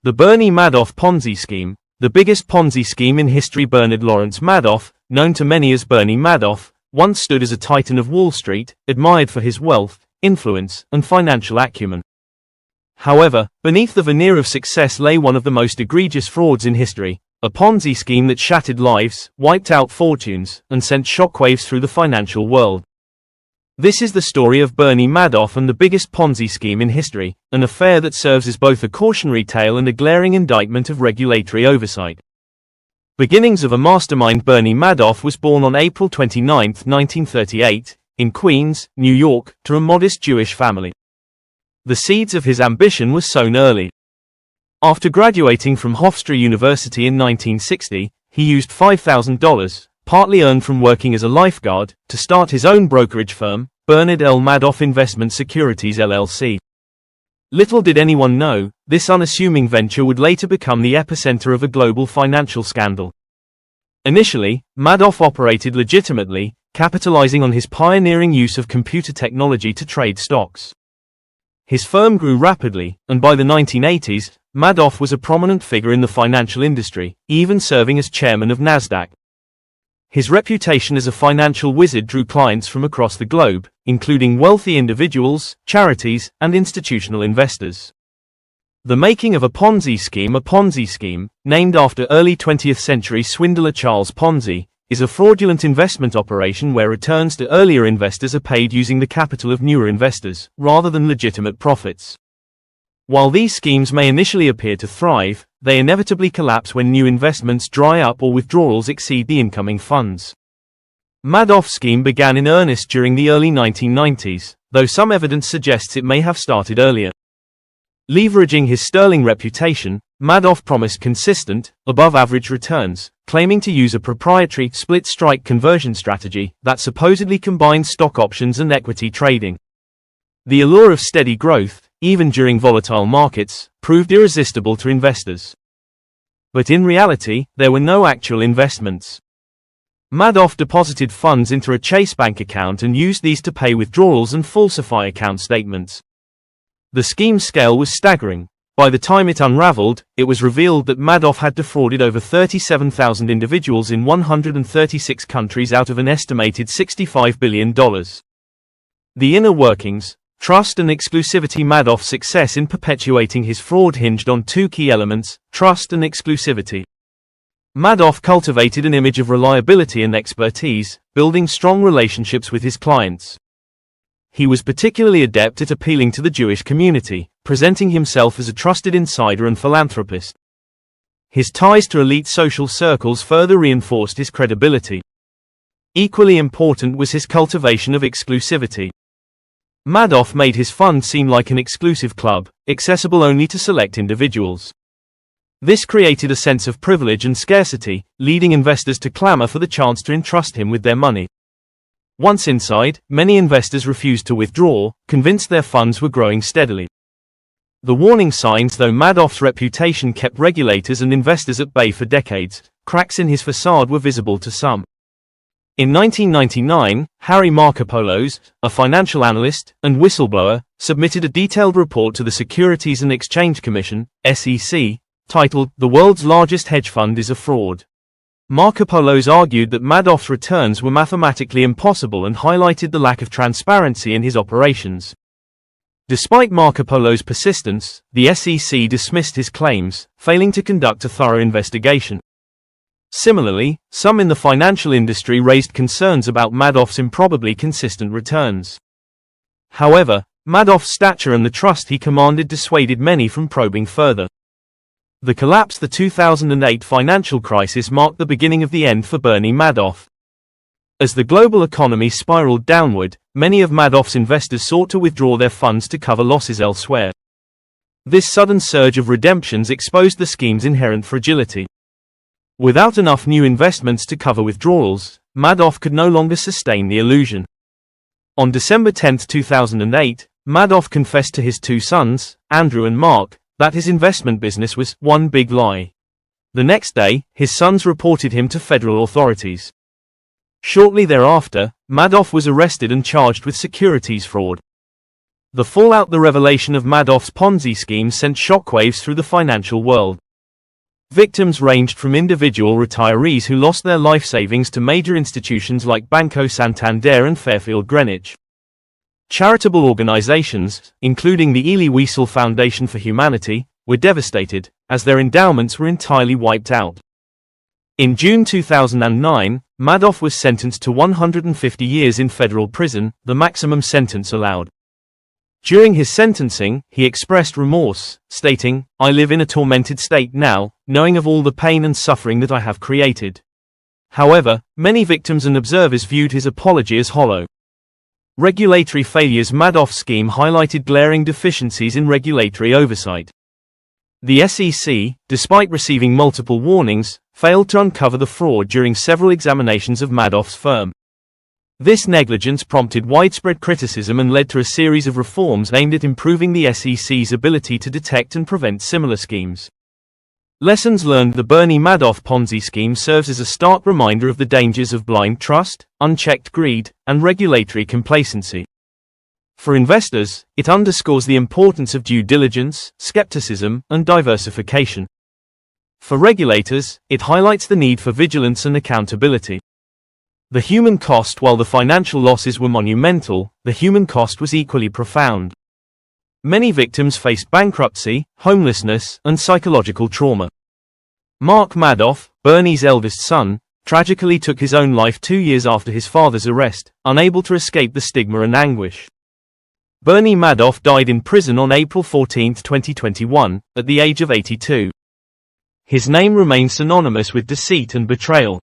The Bernie Madoff Ponzi Scheme, the biggest Ponzi scheme in history. Bernard Lawrence Madoff, known to many as Bernie Madoff, once stood as a titan of Wall Street, admired for his wealth, influence, and financial acumen. However, beneath the veneer of success lay one of the most egregious frauds in history, a Ponzi scheme that shattered lives, wiped out fortunes, and sent shockwaves through the financial world. This is the story of Bernie Madoff and the biggest Ponzi scheme in history, an affair that serves as both a cautionary tale and a glaring indictment of regulatory oversight. Beginnings of a mastermind. Bernie Madoff was born on April 29, 1938, in Queens, New York, to a modest Jewish family. The seeds of his ambition were sown early. After graduating from Hofstra University in 1960, he used $5,000, partly earned from working as a lifeguard, to start his own brokerage firm, Bernard L. Madoff Investment Securities LLC. Little did anyone know, this unassuming venture would later become the epicenter of a global financial scandal. Initially, Madoff operated legitimately, capitalizing on his pioneering use of computer technology to trade stocks. His firm grew rapidly, and by the 1980s, Madoff was a prominent figure in the financial industry, even serving as chairman of Nasdaq. His reputation as a financial wizard drew clients from across the globe, including wealthy individuals, charities, and institutional investors. The making of a Ponzi scheme, named after early 20th century swindler Charles Ponzi, is a fraudulent investment operation where returns to earlier investors are paid using the capital of newer investors, rather than legitimate profits. While these schemes may initially appear to thrive, they inevitably collapse when new investments dry up or withdrawals exceed the incoming funds. Madoff's scheme began in earnest during the early 1990s, though some evidence suggests it may have started earlier. Leveraging his sterling reputation, Madoff promised consistent, above-average returns, claiming to use a proprietary split-strike conversion strategy that supposedly combined stock options and equity trading. The allure of steady growth, even during volatile markets, proved irresistible to investors. But in reality, there were no actual investments. Madoff deposited funds into a Chase bank account and used these to pay withdrawals and falsify account statements. The scheme's scale was staggering. By the time it unraveled, it was revealed that Madoff had defrauded over 37,000 individuals in 136 countries out of an estimated $65 billion. The inner workings, trust and exclusivity. Madoff's success in perpetuating his fraud hinged on two key elements: trust and exclusivity. Madoff cultivated an image of reliability and expertise, building strong relationships with his clients. He was particularly adept at appealing to the Jewish community, presenting himself as a trusted insider and philanthropist. His ties to elite social circles further reinforced his credibility. Equally important was his cultivation of exclusivity. Madoff made his fund seem like an exclusive club, accessible only to select individuals. This created a sense of privilege and scarcity, leading investors to clamor for the chance to entrust him with their money. Once inside, many investors refused to withdraw, convinced their funds were growing steadily. The warning signs. Though Madoff's reputation kept regulators and investors at bay for decades, cracks in his facade were visible to some. In 1999, Harry Markopolos, a financial analyst and whistleblower, submitted a detailed report to the Securities and Exchange Commission, SEC, titled "The World's Largest Hedge Fund is a Fraud." Markopolos argued that Madoff's returns were mathematically impossible and highlighted the lack of transparency in his operations. Despite Markopolos' persistence, the SEC dismissed his claims, failing to conduct a thorough investigation. Similarly, some in the financial industry raised concerns about Madoff's improbably consistent returns. However, Madoff's stature and the trust he commanded dissuaded many from probing further. The collapse. The 2008 financial crisis marked the beginning of the end for Bernie Madoff. As the global economy spiraled downward, many of Madoff's investors sought to withdraw their funds to cover losses elsewhere. This sudden surge of redemptions exposed the scheme's inherent fragility. Without enough new investments to cover withdrawals, Madoff could no longer sustain the illusion. On December 10, 2008, Madoff confessed to his two sons, Andrew and Mark, that his investment business was one big lie. The next day, his sons reported him to federal authorities. Shortly thereafter, Madoff was arrested and charged with securities fraud. The fallout. The revelation of Madoff's Ponzi scheme sent shockwaves through the financial world. Victims ranged from individual retirees who lost their life savings to major institutions like Banco Santander and Fairfield Greenwich. Charitable organizations, including the Elie Wiesel Foundation for Humanity, were devastated, as their endowments were entirely wiped out. In June 2009, Madoff was sentenced to 150 years in federal prison, the maximum sentence allowed. During his sentencing, he expressed remorse, stating, "I live in a tormented state now, knowing of all the pain and suffering that I have created." However, many victims and observers viewed his apology as hollow. Regulatory failures. Madoff's scheme highlighted glaring deficiencies in regulatory oversight. The SEC, despite receiving multiple warnings, failed to uncover the fraud during several examinations of Madoff's firm. This negligence prompted widespread criticism and led to a series of reforms aimed at improving the SEC's ability to detect and prevent similar schemes. Lessons learned. The Bernie Madoff Ponzi scheme serves as a stark reminder of the dangers of blind trust, unchecked greed, and regulatory complacency. For investors, it underscores the importance of due diligence, skepticism, and diversification. For regulators, it highlights the need for vigilance and accountability. The human cost. While the financial losses were monumental, the human cost was equally profound. Many victims faced bankruptcy, homelessness, and psychological trauma. Mark Madoff, Bernie's eldest son, tragically took his own life 2 years after his father's arrest, unable to escape the stigma and anguish. Bernie Madoff died in prison on April 14, 2021, at the age of 82. His name remains synonymous with deceit and betrayal.